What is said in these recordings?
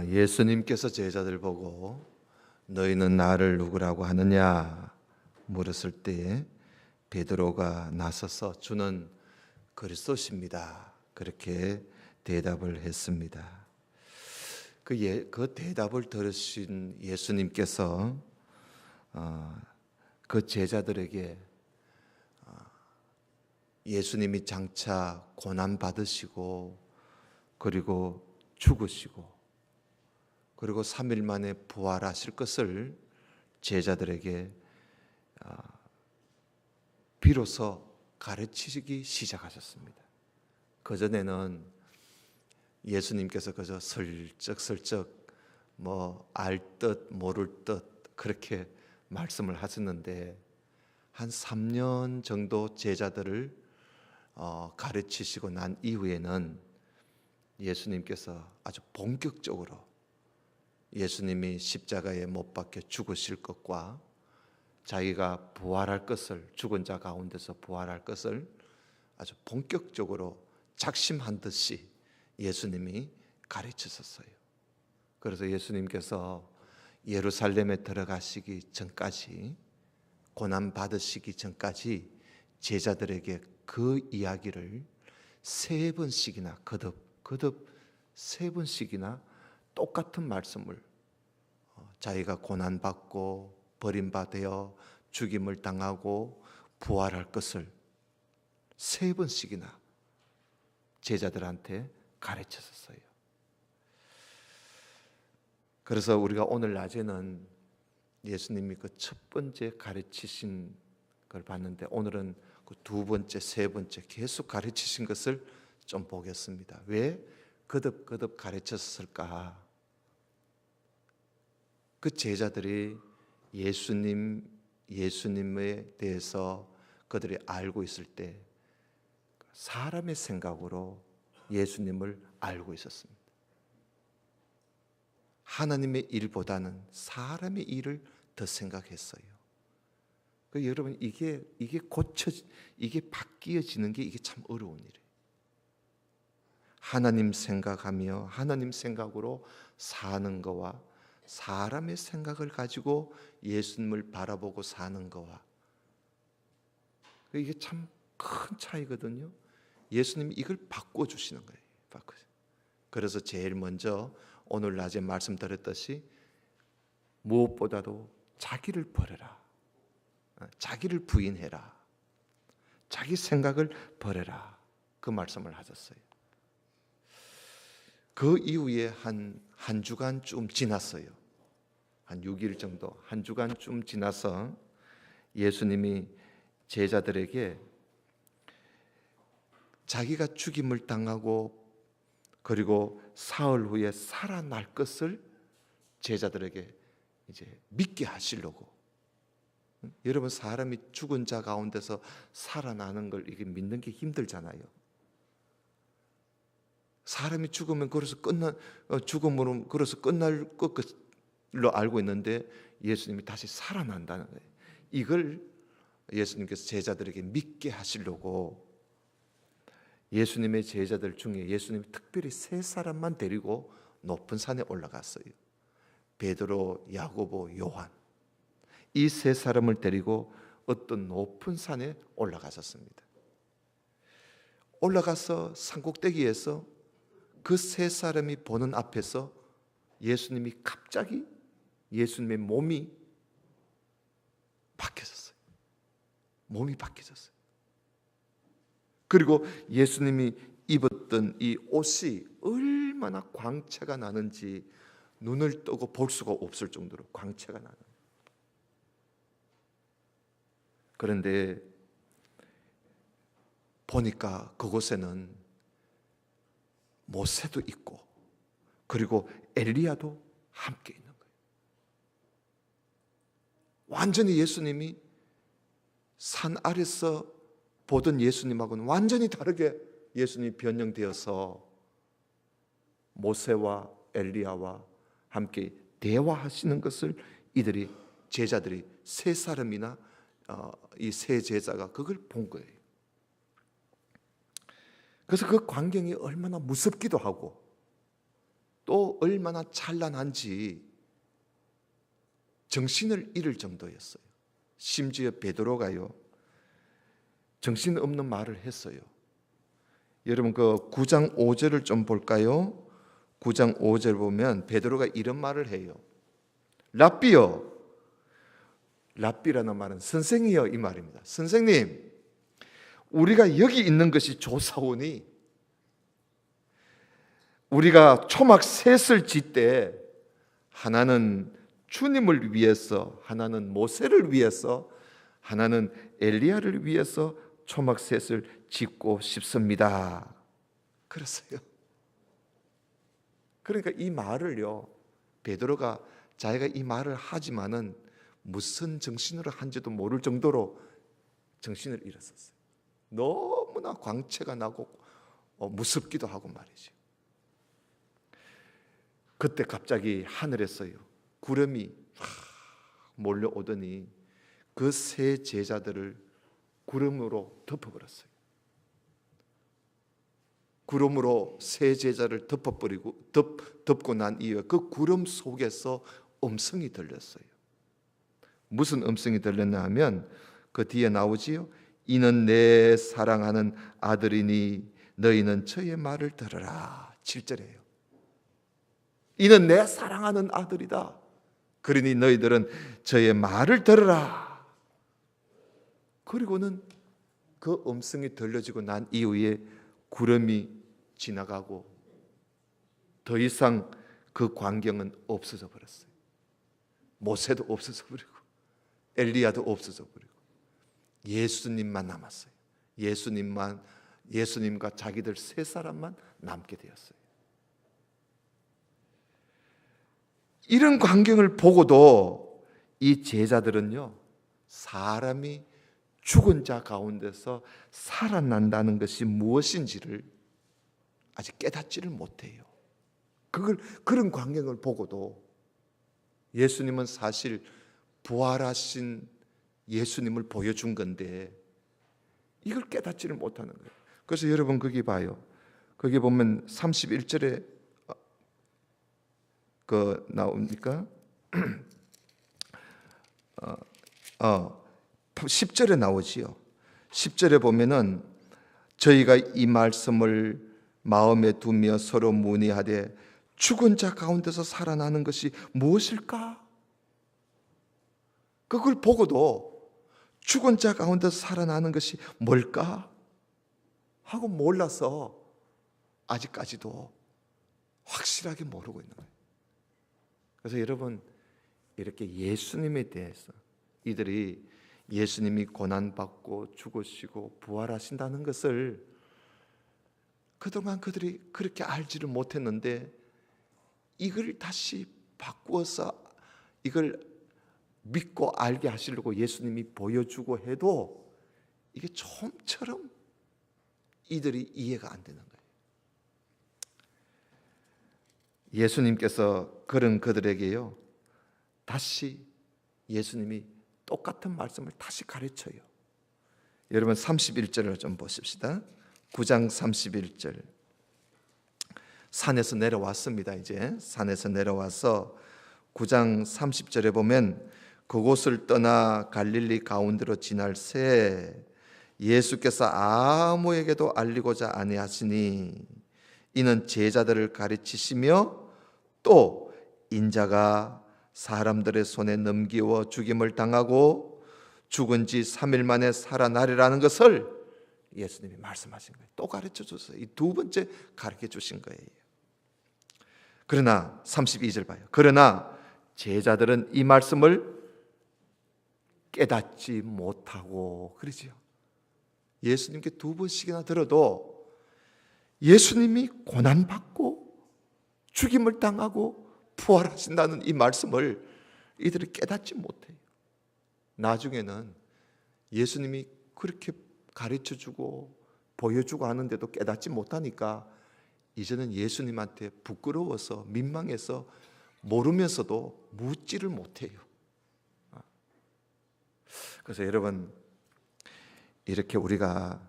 예수님께서 제자들 보고 너희는 나를 누구라고 하느냐 물었을 때 베드로가 나서서 주는 그리스도십니다. 그렇게 대답을 했습니다. 그 대답을 들으신 예수님께서 그 제자들에게 예수님이 장차 고난 받으시고 그리고 죽으시고 그리고 3일 만에 부활하실 것을 제자들에게 비로소 가르치기 시작하셨습니다. 그전에는 예수님께서 그저 슬쩍슬쩍 알 듯 모를 듯 그렇게 말씀을 하셨는데 한 3년 정도 제자들을 가르치시고 난 이후에는 예수님께서 아주 본격적으로 예수님이 십자가에 못 박혀 죽으실 것과 자기가 부활할 것을, 죽은 자 가운데서 부활할 것을 아주 본격적으로 작심한 듯이 예수님이 가르치셨어요. 그래서 예수님께서 예루살렘에 들어가시기 전까지, 고난 받으시기 전까지 제자들에게 그 이야기를 3번씩이나 거듭 3번씩이나 똑같은 말씀을, 자기가 고난 받고 버림받아 죽임을 당하고 부활할 것을 3번씩이나 제자들한테 가르쳤었어요. 그래서 우리가 오늘 낮에는 예수님이 그 첫 번째 가르치신 걸 봤는데 오늘은 그 2번째, 3번째 계속 가르치신 것을 좀 보겠습니다. 왜 거듭 가르쳤을까? 그 제자들이 예수님에 대해서 그들이 알고 있을 때 사람의 생각으로 예수님을 알고 있었습니다. 하나님의 일보다는 사람의 일을 더 생각했어요. 여러분 이게 바뀌어지는 게 이게 참 어려운 일이에요. 하나님 생각하며 하나님 생각으로 사는 거와 사람의 생각을 가지고 예수님을 바라보고 사는 거와 이게 참 큰 차이거든요. 예수님이 이걸 바꿔주시는 거예요. 그래서 제일 먼저 오늘 낮에 말씀드렸듯이 무엇보다도 자기를 버려라. 자기를 부인해라. 자기 생각을 버려라. 그 말씀을 하셨어요. 그 이후에 한 주간쯤 지났어요. 한 6일 정도, 한 주간쯤 지나서 예수님이 제자들에게 자기가 죽임을 당하고 그리고 사흘 후에 살아날 것을 제자들에게 이제 믿게 하시려고. 여러분 사람이 죽은 자 가운데서 살아나는 걸 이게 믿는 게 힘들잖아요. 사람이 죽으면 죽음으로 끝날 것로 알고 있는데 예수님이 다시 살아난다는 거예요. 이걸 예수님께서 제자들에게 믿게 하시려고 예수님의 제자들 중에 예수님이 특별히 3사람만 데리고 높은 산에 올라갔어요. 베드로, 야고보, 요한. 이 3사람을 데리고 어떤 높은 산에 올라가셨습니다. 올라가서 산꼭대기에서 그 3사람이 보는 앞에서 예수님이 갑자기 예수님의 몸이 바뀌어졌어요. 몸이 바뀌어졌어요. 그리고 예수님이 입었던 이 옷이 얼마나 광채가 나는지 눈을 뜨고 볼 수가 없을 정도로 광채가 나는. 그런데 보니까 그곳에는 모세도 있고 그리고 엘리야도 함께 있는 거예요. 완전히 예수님이 산 아래서 보던 예수님하고는 완전히 다르게 예수님이 변형되어서 모세와 엘리야와 함께 대화하시는 것을 제자들이 3사람이나 이 3제자가 그걸 본 거예요. 그래서 그 광경이 얼마나 무섭기도 하고 또 얼마나 찬란한지 정신을 잃을 정도였어요. 심지어 베드로가요, 정신없는 말을 했어요. 여러분 그 9장 5절을 좀 볼까요? 9장 5절 보면 베드로가 이런 말을 해요. 랍비요. 랍비라는 말은 선생이여 이 말입니다. 선생님, 우리가 여기 있는 것이 좋사오니 우리가 초막 셋을 짓되 하나는 주님을 위해서, 하나는 모세를 위해서, 하나는 엘리야를 위해서 초막 셋을 짓고 싶습니다. 그랬어요. 그러니까 이 말을요, 베드로가 자기가 이 말을 하지만은 무슨 정신으로 한지도 모를 정도로 정신을 잃었었어요. 너무나 광채가 나고 무섭기도 하고 말이죠. 그때 갑자기 하늘에서요 구름이 몰려오더니 그 세 제자들을 구름으로 덮어버렸어요. 구름으로 세 제자를 덮고 난 이후에 그 구름 속에서 음성이 들렸어요. 무슨 음성이 들렸나 하면 그 뒤에 나오지요. 이는 내 사랑하는 아들이니 너희는 저의 말을 들으라. 7절이에요. 이는 내 사랑하는 아들이다. 그러니 너희들은 저의 말을 들으라. 그리고는 그 음성이 들려지고 난 이후에 구름이 지나가고 더 이상 그 광경은 없어져 버렸어요. 모세도 없어져 버리고 엘리야도 없어져 버리고 예수님만 남았어요. 예수님과 자기들 세 사람만 남게 되었어요. 이런 광경을 보고도 이 제자들은요, 사람이 죽은 자 가운데서 살아난다는 것이 무엇인지를 아직 깨닫지를 못해요. 그런 광경을 보고도 예수님은 사실 부활하신 예수님을 보여준 건데 이걸 깨닫지를 못하는 거예요. 그래서 여러분 거기 봐요. 거기 보면 31절에 그 나옵니까? 10절에 나오지요. 10절에 보면은 저희가 이 말씀을 마음에 두며 서로 문의하되 죽은 자 가운데서 살아나는 것이 무엇일까? 그걸 보고도 죽은 자 가운데서 살아나는 것이 뭘까? 하고 몰라서 아직까지도 확실하게 모르고 있는 거예요. 그래서 여러분 이렇게 예수님에 대해서 이들이 예수님이 고난받고 죽으시고 부활하신다는 것을 그동안 그들이 그렇게 알지를 못했는데 이걸 다시 바꾸어서 이걸 믿고 알게 하시려고 예수님이 보여주고 해도 이게 좀처럼 이들이 이해가 안 되는 거예요. 예수님께서 그런 그들에게요 다시 예수님이 똑같은 말씀을 다시 가르쳐요. 여러분 31절을 좀 보십시다. 9장 31절. 산에서 내려왔습니다. 이제 산에서 내려와서 9장 30절에 보면 그곳을 떠나 갈릴리 가운데로 지날 새 예수께서 아무에게도 알리고자 아니하시니 이는 제자들을 가르치시며 또 인자가 사람들의 손에 넘기워 죽임을 당하고 죽은 지 3일 만에 살아나리라는 것을 예수님이 말씀하신 거예요. 또 가르쳐 줬어요. 이 두 번째 가르쳐 주신 거예요. 그러나 32절 봐요. 그러나 제자들은 이 말씀을 깨닫지 못하고 그러지요. 예수님께 두 번씩이나 들어도 예수님이 고난받고 죽임을 당하고 부활하신다는 이 말씀을 이들이 깨닫지 못해요. 나중에는 예수님이 그렇게 가르쳐주고 보여주고 하는데도 깨닫지 못하니까 이제는 예수님한테 부끄러워서 민망해서 모르면서도 묻지를 못해요. 그래서 여러분 이렇게 우리가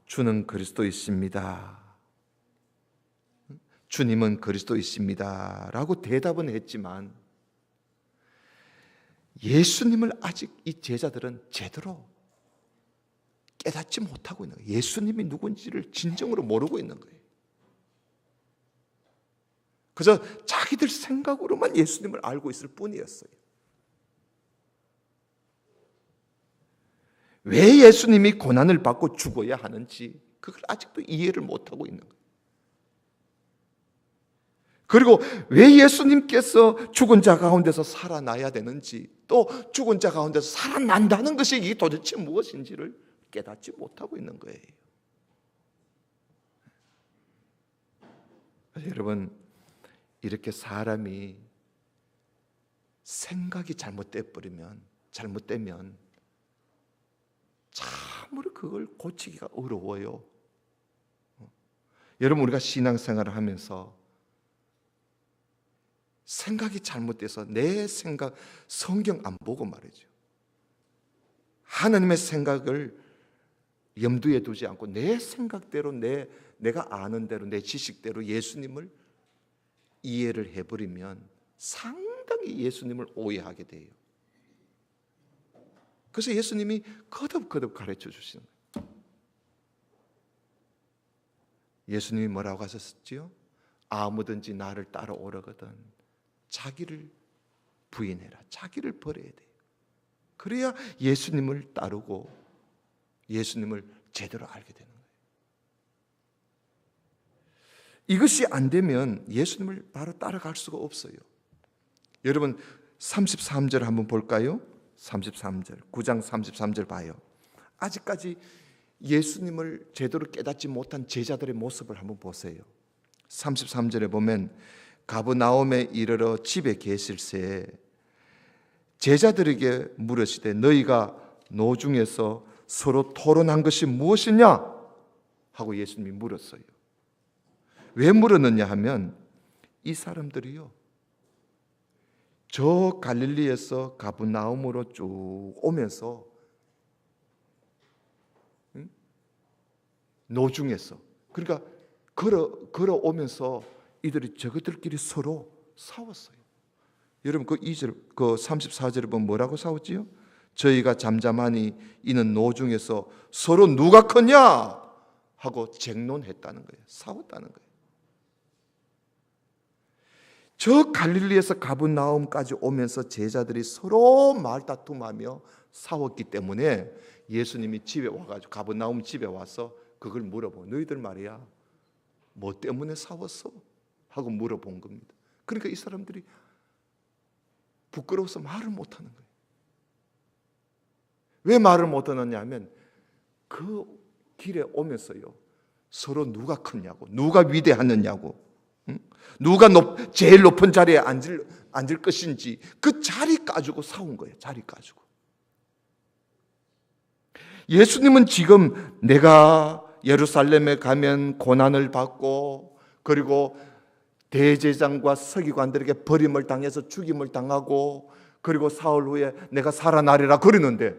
주는 그리스도이십니다. 주님은 그리스도이십니다 라고 대답은 했지만 예수님을 아직 이 제자들은 제대로 깨닫지 못하고 있는 거예요. 예수님이 누군지를 진정으로 모르고 있는 거예요. 그래서 자기들 생각으로만 예수님을 알고 있을 뿐이었어요. 왜 예수님이 고난을 받고 죽어야 하는지 그걸 아직도 이해를 못하고 있는 거예요. 그리고 왜 예수님께서 죽은 자 가운데서 살아나야 되는지, 또 죽은 자 가운데서 살아난다는 것이 이게 도대체 무엇인지를 깨닫지 못하고 있는 거예요. 여러분, 이렇게 사람이 생각이 잘못되면 참으로 그걸 고치기가 어려워요. 여러분, 우리가 신앙생활을 하면서 생각이 잘못돼서 내 생각, 성경 안 보고 말이죠, 하나님의 생각을 염두에 두지 않고 내 생각대로, 내가 아는 대로, 내 지식대로 예수님을 이해를 해버리면 상당히 예수님을 오해하게 돼요. 그래서 예수님이 거듭거듭 가르쳐 주시는 거예요. 예수님이 뭐라고 하셨지요? 아무든지 나를 따라오려거든 자기를 부인해라. 자기를 버려야 돼요. 그래야 예수님을 따르고 예수님을 제대로 알게 되는 거예요. 이것이 안 되면 예수님을 바로 따라갈 수가 없어요. 여러분 33절 한번 볼까요? 33절, 9장 33절 봐요. 아직까지 예수님을 제대로 깨닫지 못한 제자들의 모습을 한번 보세요. 33절에 보면 가버나움에 이르러 집에 계실새 제자들에게 물으시되 너희가 노중에서 서로 토론한 것이 무엇이냐? 하고 예수님이 물었어요. 왜 물었느냐 하면 이 사람들이요, 저 갈릴리에서 가버나움으로 쭉 오면서 노중에서, 그러니까 걸어오면서 이들이 저것들끼리 서로 싸웠어요. 여러분 그 2절, 그 34절에 보면 뭐라고 싸웠지요? 저희가 잠잠하니 이는 노중에서 서로 누가 크냐 하고 쟁론했다는 거예요. 싸웠다는 거예요. 저 갈릴리에서 가버나움까지 오면서 제자들이 서로 말다툼하며 싸웠기 때문에 예수님이 집에 와가지고 가버나움 집에 와서 그걸 물어보. 너희들 말이야 뭐 때문에 싸웠어? 하고 물어본 겁니다. 그러니까 이 사람들이 부끄러워서 말을 못하는 거예요. 왜 말을 못하느냐 하면 그 길에 오면서요 서로 누가 크냐고, 누가 위대하느냐고, 누가 제일 높은 자리에 앉을 것인지 그 자리 가지고 싸운 거예요. 자리 가지고. 예수님은 지금 내가 예루살렘에 가면 고난을 받고 그리고 대제장과 서기관들에게 버림을 당해서 죽임을 당하고 그리고 사흘 후에 내가 살아나리라 그러는데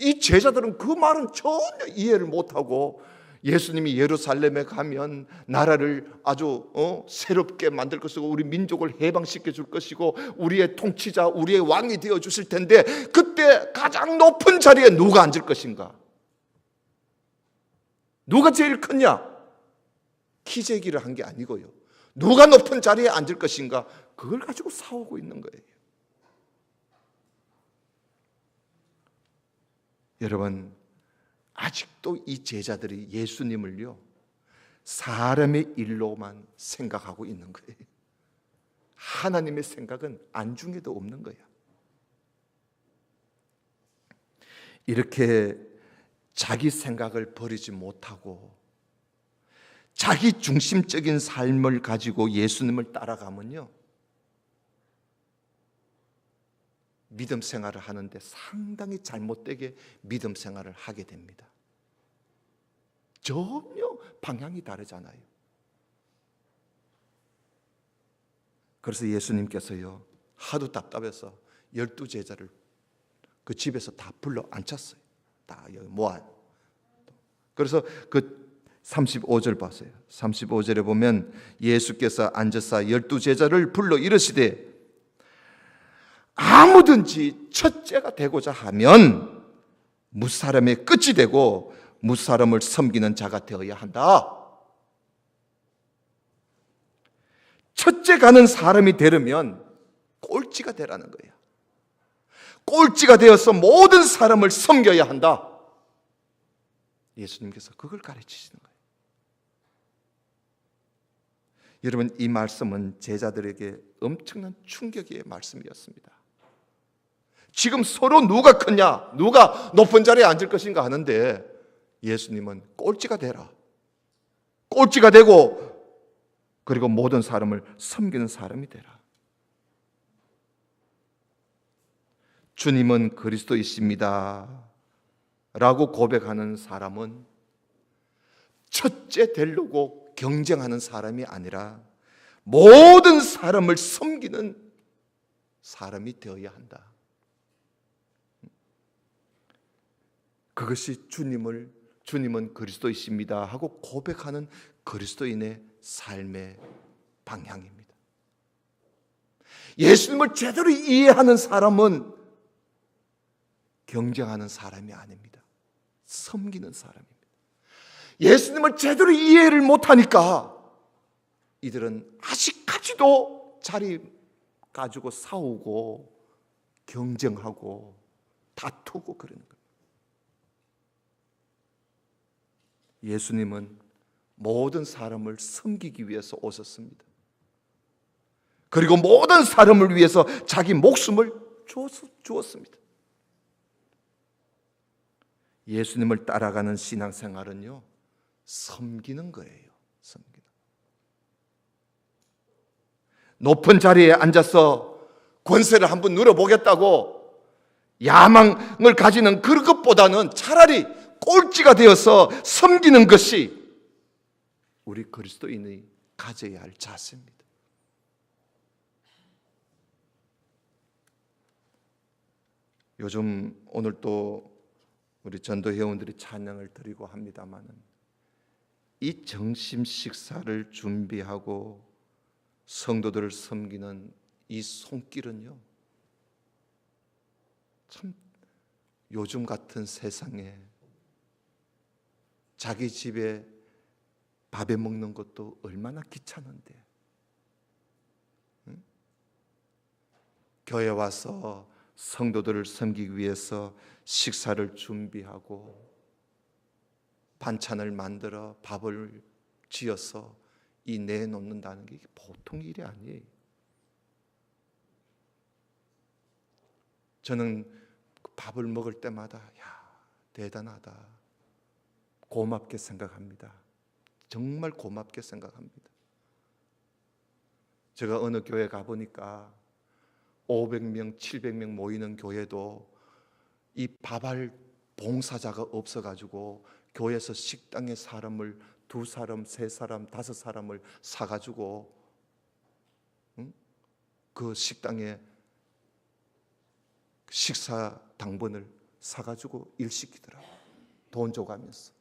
이 제자들은 그 말은 전혀 이해를 못하고 예수님이 예루살렘에 가면 나라를 아주 새롭게 만들 것이고 우리 민족을 해방시켜 줄 것이고 우리의 통치자, 우리의 왕이 되어 주실 텐데 그때 가장 높은 자리에 누가 앉을 것인가? 누가 제일 크냐? 키재기를 한 게 아니고요, 누가 높은 자리에 앉을 것인가? 그걸 가지고 싸우고 있는 거예요. 여러분, 아직도 이 제자들이 예수님을요 사람의 일로만 생각하고 있는 거예요. 하나님의 생각은 안중에도 없는 거야. 이렇게 자기 생각을 버리지 못하고 자기 중심적인 삶을 가지고 예수님을 따라가면요 믿음 생활을 하는데 상당히 잘못되게 믿음 생활을 하게 됩니다. 전혀 방향이 다르잖아요. 그래서 예수님께서요 하도 답답해서 12제자를 그 집에서 다 불러 앉혔어요. 다 여기 모아. 그래서 그 35절 보세요. 35절에 보면 예수께서 앉으사 12제자를 불러 이르시되 아무든지 첫째가 되고자 하면 무사람의 끝이 되고 무사람을 섬기는 자가 되어야 한다. 첫째 가는 사람이 되려면 꼴찌가 되라는 거예요. 꼴찌가 되어서 모든 사람을 섬겨야 한다. 예수님께서 그걸 가르치시는 거예요. 여러분, 이 말씀은 제자들에게 엄청난 충격의 말씀이었습니다. 지금 서로 누가 크냐, 누가 높은 자리에 앉을 것인가 하는데 예수님은 꼴찌가 되라. 꼴찌가 되고 그리고 모든 사람을 섬기는 사람이 되라. 주님은 그리스도이십니다 라고 고백하는 사람은 첫째 되려고 경쟁하는 사람이 아니라 모든 사람을 섬기는 사람이 되어야 한다. 그것이 주님은 그리스도이십니다 하고 고백하는 그리스도인의 삶의 방향입니다. 예수님을 제대로 이해하는 사람은 경쟁하는 사람이 아닙니다. 섬기는 사람입니다. 예수님을 제대로 이해를 못하니까 이들은 아직까지도 자리 가지고 싸우고 경쟁하고 다투고 그러는 거예요. 예수님은 모든 사람을 섬기기 위해서 오셨습니다. 그리고 모든 사람을 위해서 자기 목숨을 주었습니다. 예수님을 따라가는 신앙생활은요, 섬기는 거예요. 섬기는. 높은 자리에 앉아서 권세를 한번 누려보겠다고 야망을 가지는 그것보다는 차라리 꼴찌가 되어서 섬기는 것이 우리 그리스도인이 가져야 할 자세입니다. 요즘 오늘 또 우리 전도 회원들이 찬양을 드리고 합니다마는 이 점심 식사를 준비하고 성도들을 섬기는 이 손길은요, 참 요즘 같은 세상에 자기 집에 밥에 먹는 것도 얼마나 귀찮은데, 응? 교회 와서 성도들을 섬기기 위해서 식사를 준비하고 반찬을 만들어 밥을 지어서 이 내놓는다는 게 보통 일이 아니에요. 저는 밥을 먹을 때마다 대단하다, 고맙게 생각합니다. 정말 고맙게 생각합니다. 제가 어느 교회 가보니까 500명, 700명 모이는 교회도 이 밥할 봉사자가 없어가지고 교회에서 식당에 사람을 2사람, 3사람, 5사람을 사가지고 그 식당에 식사 당번을 사가지고 일시키더라고요. 돈 줘가면서.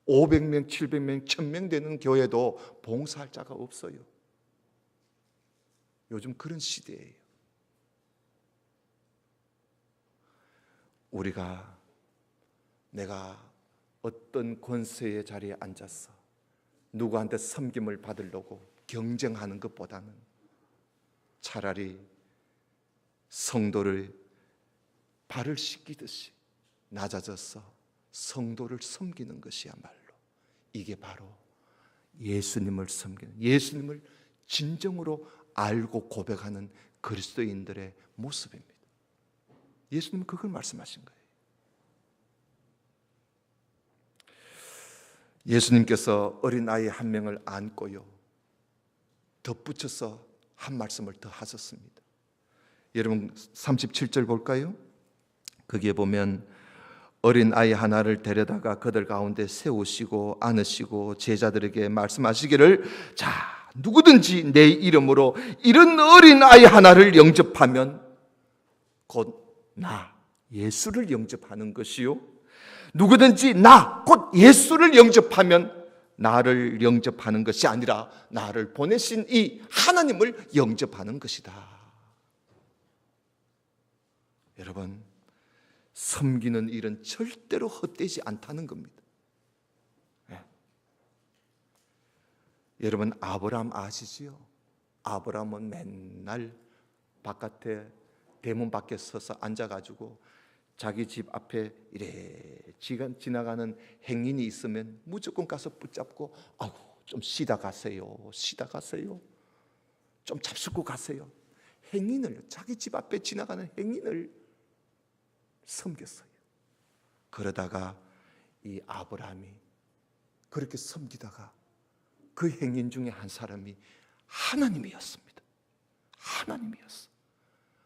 500명, 700명, 1000명 되는 교회도 봉사할 자가 없어요. 요즘 그런 시대예요. 내가 어떤 권세의 자리에 앉아서 누구한테 섬김을 받으려고 경쟁하는 것보다는 차라리 성도를 발을 씻기듯이 낮아져서 성도를 섬기는 것이야말로 이게 바로 예수님을 섬기는, 예수님을 진정으로 알고 고백하는 그리스도인들의 모습입니다. 예수님은 그걸 말씀하신 거예요. 예수님께서 어린아이 한 명을 안고요, 덧붙여서 한 말씀을 더 하셨습니다. 여러분 37절 볼까요? 거기에 보면 어린아이 하나를 데려다가 그들 가운데 세우시고 안으시고 제자들에게 말씀하시기를, 자, 누구든지 내 이름으로 이런 어린아이 하나를 영접하면 곧 나 예수를 영접하는 것이요, 누구든지 나, 곧 예수를 영접하면 나를 영접하는 것이 아니라 나를 보내신 이 하나님을 영접하는 것이다. 여러분, 섬기는 일은 절대로 헛되지 않다는 겁니다. 여러분, 아브라함 아시지요? 아브라함은 맨날 바깥에 대문 밖에 서서 앉아가지고 자기 집 앞에 이래 지나가는 행인이 있으면 무조건 가서 붙잡고 아이고 좀 쉬다 가세요. 쉬다 가세요. 좀 잡수고 가세요. 행인을, 자기 집 앞에 지나가는 행인을 섬겼어요. 그러다가 이 아브라함이 그렇게 섬기다가 그 행인 중에 한 사람이 하나님이었습니다. 하나님이었어.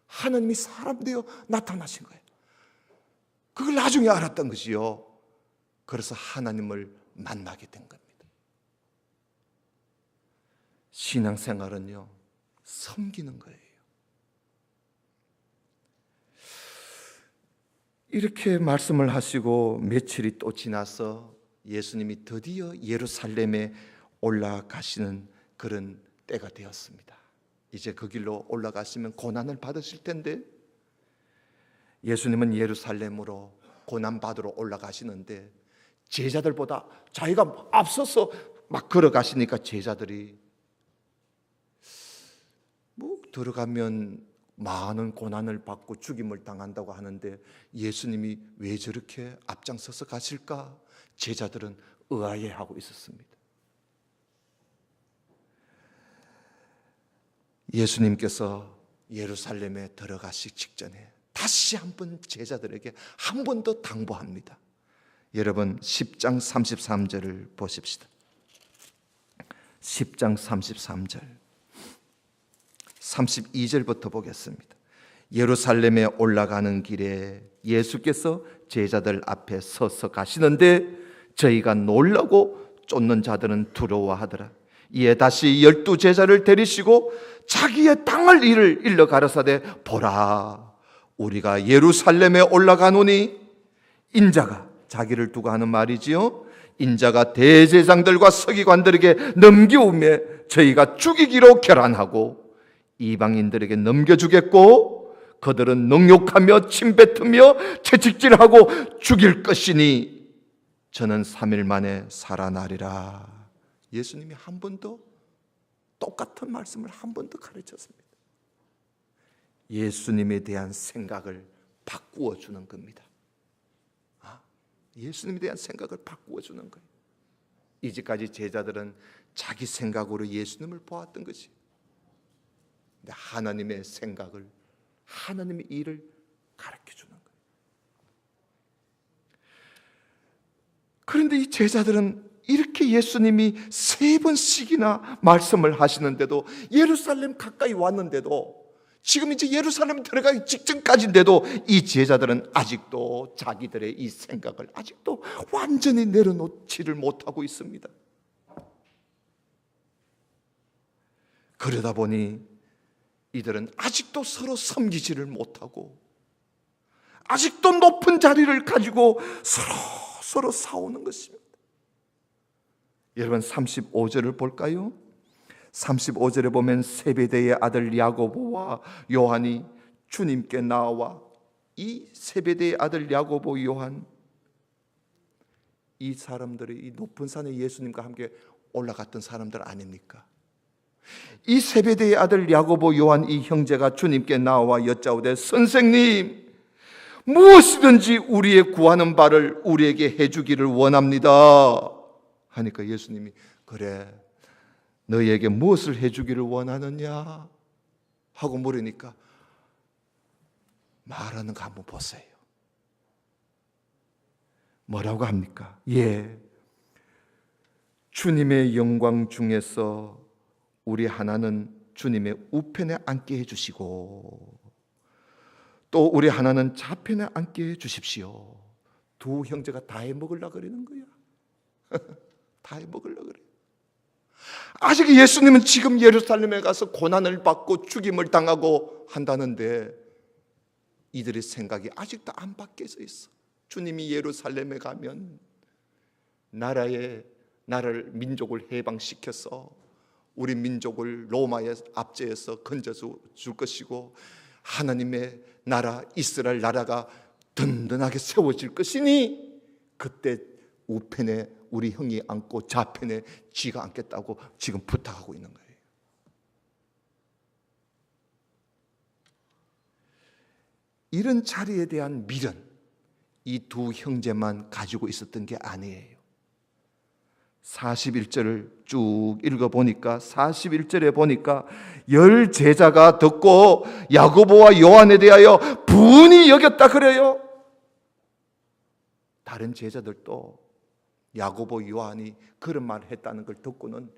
하나님이 사람 되어 나타나신 거예요. 그걸 나중에 알았던 것이요. 그래서 하나님을 만나게 된 겁니다. 신앙생활은요, 섬기는 거예요. 이렇게 말씀을 하시고 며칠이 또 지나서 예수님이 드디어 예루살렘에 올라가시는 그런 때가 되었습니다. 이제 그 길로 올라가시면 고난을 받으실 텐데, 예수님은 예루살렘으로 고난 받으러 올라가시는데 제자들보다 자기가 앞서서 막 걸어가시니까 제자들이 뭐 들어가면 많은 고난을 받고 죽임을 당한다고 하는데 예수님이 왜 저렇게 앞장서서 가실까? 제자들은 의아해하고 있었습니다. 예수님께서 예루살렘에 들어가시기 직전에 다시 한번 제자들에게 한 번 더 당부합니다. 여러분 10장 33절을 보십시다. 10장 33절 32절부터 보겠습니다. 예루살렘에 올라가는 길에 예수께서 제자들 앞에 서서 가시는데 저희가 놀라고 쫓는 자들은 두려워하더라. 이에 다시 12 제자를 데리시고 자기의 땅을 일러 가라사대 보라 우리가 예루살렘에 올라가노니 인자가 자기를 두고 하는 말이지요. 인자가 대제장들과 서기관들에게 넘기우며 저희가 죽이기로 결단하고 이방인들에게 넘겨주겠고 그들은 능욕하며 침뱉으며 채찍질하고 죽일 것이니 저는 3일 만에 살아나리라. 예수님이 한 번 더 똑같은 말씀을 한 번 더 가르쳤습니다. 예수님에 대한 생각을 바꾸어 주는 겁니다. 예수님에 대한 생각을 바꾸어 주는 거예요. 이제까지 제자들은 자기 생각으로 예수님을 보았던 것이, 근데 하나님의 생각을, 하나님의 일을 가르쳐 주는 거예요. 그런데 이 제자들은 이렇게 예수님이 3번씩이나 말씀을 하시는데도, 예루살렘 가까이 왔는데도, 지금 이제 예루살렘 들어가기 직전까지인데도 이 제자들은 아직도 자기들의 이 생각을 아직도 완전히 내려놓지를 못하고 있습니다. 그러다 보니 이들은 아직도 서로 섬기지를 못하고 아직도 높은 자리를 가지고 서로 싸우는 것입니다. 여러분 35절을 볼까요? 35절에 보면 세베대의 아들 야고보와 요한이 주님께 나와, 이 세베대의 아들 야고보, 요한, 이 사람들이 이 높은 산에 예수님과 함께 올라갔던 사람들 아닙니까? 이 세베대의 아들 야고보, 요한 이 형제가 주님께 나와 여짜오되 선생님 무엇이든지 우리의 구하는 바를 우리에게 해주기를 원합니다 하니까 예수님이 그래 너희에게 무엇을 해주기를 원하느냐 하고 물으니까 말하는 거 한번 보세요. 뭐라고 합니까? 예, 주님의 영광 중에서 우리 하나는 주님의 우편에 앉게 해주시고 또 우리 하나는 좌편에 앉게 해주십시오. 두 형제가 다 해먹으려고 그러는 거야. 다 해먹으려고 그래. 아직 예수님은 지금 예루살렘에 가서 고난을 받고 죽임을 당하고 한다는데 이들의 생각이 아직도 안 바뀌어져 있어. 주님이 예루살렘에 가면 나라를 민족을 해방시켜서 우리 민족을 로마의 압제에서 건져줄 것이고 하나님의 나라 이스라엘 나라가 든든하게 세워질 것이니 그때 우편에 우리 형이 앉고 좌편에 쥐가 앉겠다고 지금 부탁하고 있는 거예요. 이런 자리에 대한 미련, 이 두 형제만 가지고 있었던 게 아니에요. 41절을 쭉 읽어보니까 41절에 보니까 10 제자가 듣고 야고보와 요한에 대하여 분이 여겼다 그래요. 다른 제자들도 야고보 요한이 그런 말을 했다는 걸 듣고는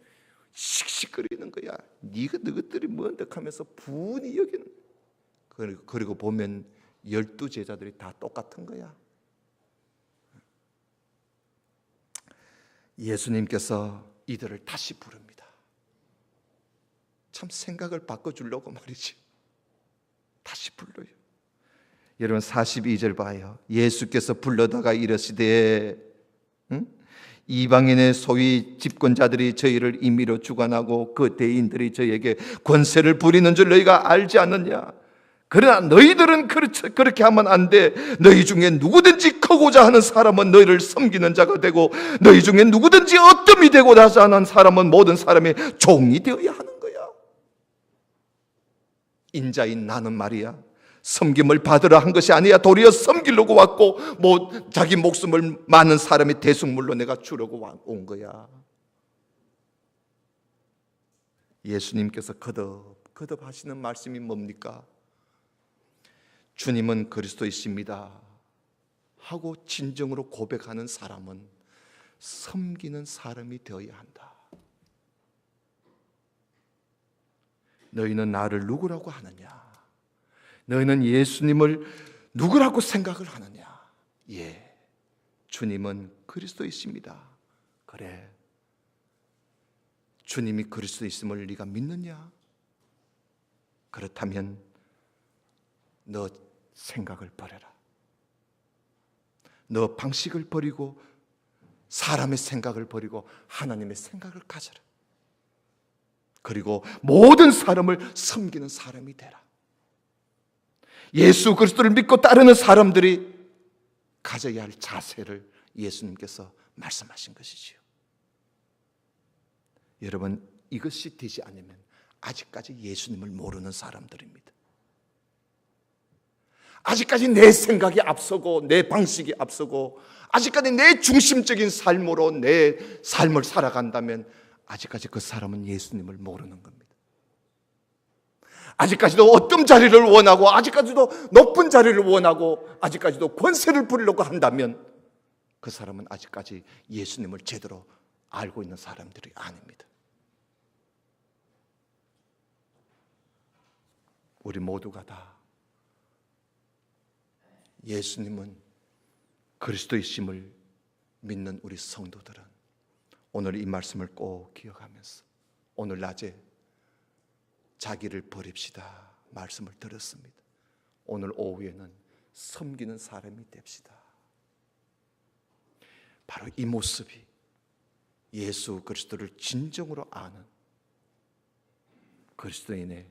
씩씩거리는 거야. 네가 너희들이 뭔데 하면서 분이 여기는 거야. 그리고 보면 12 제자들이 다 똑같은 거야. 예수님께서 이들을 다시 부릅니다. 참 생각을 바꿔주려고 말이지. 다시 불러요. 여러분 42절 봐요. 예수께서 불러다가 이르시되 이방인의 소위 집권자들이 저희를 임의로 주관하고 그 대인들이 저희에게 권세를 부리는 줄 너희가 알지 않느냐. 그러나 너희들은 그렇게 하면 안 돼. 너희 중에 누구든지 크고자 하는 사람은 너희를 섬기는 자가 되고 너희 중에 누구든지 어뜸이 되고자 하는 사람은 모든 사람의 종이 되어야 하는 거야. 인자인 나는 말이야, 섬김을 받으러 한 것이 아니야 도리어 섬기려고 왔고 자기 목숨을 많은 사람의 대속물로 내가 주려고 온 거야. 예수님께서 거듭 하시는 말씀이 뭡니까? 주님은 그리스도이십니다 하고 진정으로 고백하는 사람은 섬기는 사람이 되어야 한다. 너희는 나를 누구라고 하느냐? 너희는 예수님을 누구라고 생각을 하느냐? 예, 주님은 그리스도이십니다. 그래, 주님이 그리스도이심을 네가 믿느냐? 그렇다면 너 생각을 버려라. 너 방식을 버리고 사람의 생각을 버리고 하나님의 생각을 가져라. 그리고 모든 사람을 섬기는 사람이 되라. 예수 그리스도를 믿고 따르는 사람들이 가져야 할 자세를 예수님께서 말씀하신 것이지요. 여러분, 이것이 되지 않으면 아직까지 예수님을 모르는 사람들입니다. 아직까지 내 생각이 앞서고 내 방식이 앞서고 아직까지 내 중심적인 삶으로 내 삶을 살아간다면 아직까지 그 사람은 예수님을 모르는 겁니다. 아직까지도 어떤 자리를 원하고 아직까지도 높은 자리를 원하고 아직까지도 권세를 부리려고 한다면 그 사람은 아직까지 예수님을 제대로 알고 있는 사람들이 아닙니다. 우리 모두가 다 예수님은 그리스도이심을 믿는 우리 성도들은 오늘 이 말씀을 꼭 기억하면서 오늘 낮에 자기를 버립시다 말씀을 들었습니다. 오늘 오후에는 섬기는 사람이 됩시다. 바로 이 모습이 예수 그리스도를 진정으로 아는 그리스도인의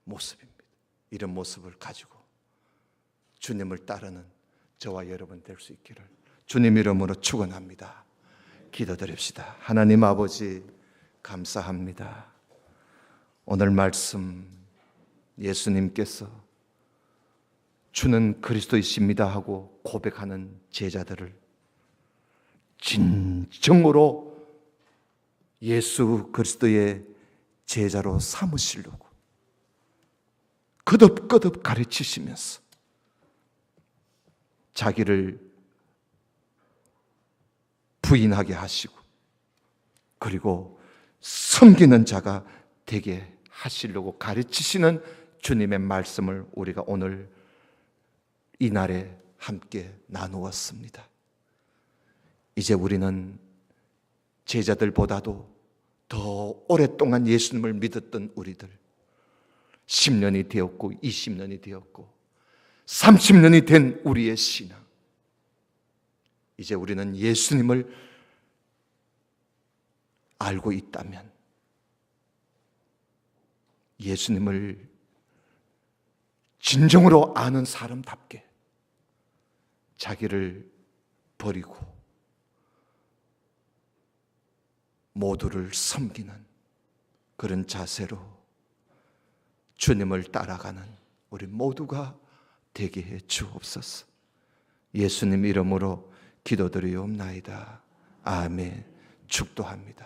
모습입니다. 이런 모습을 가지고 주님을 따르는 저와 여러분 될 수 있기를 주님 이름으로 축원합니다. 기도드립시다. 하나님 아버지 감사합니다. 오늘 말씀 예수님께서 주는 그리스도이십니다 하고 고백하는 제자들을 진정으로 예수 그리스도의 제자로 삼으시려고 거듭거듭 가르치시면서 자기를 부인하게 하시고 그리고 섬기는 자가 되게 하시려고 가르치시는 주님의 말씀을 우리가 오늘 이날에 함께 나누었습니다. 이제 우리는 제자들보다도 더 오랫동안 예수님을 믿었던 우리들 10년이 되었고 20년이 되었고 30년이 된 우리의 신앙, 이제 우리는 예수님을 알고 있다면 예수님을 진정으로 아는 사람답게 자기를 버리고 모두를 섬기는 그런 자세로 주님을 따라가는 우리 모두가 되게 해 주옵소서. 예수님 이름으로 기도드리옵나이다. 아멘. 축도합니다.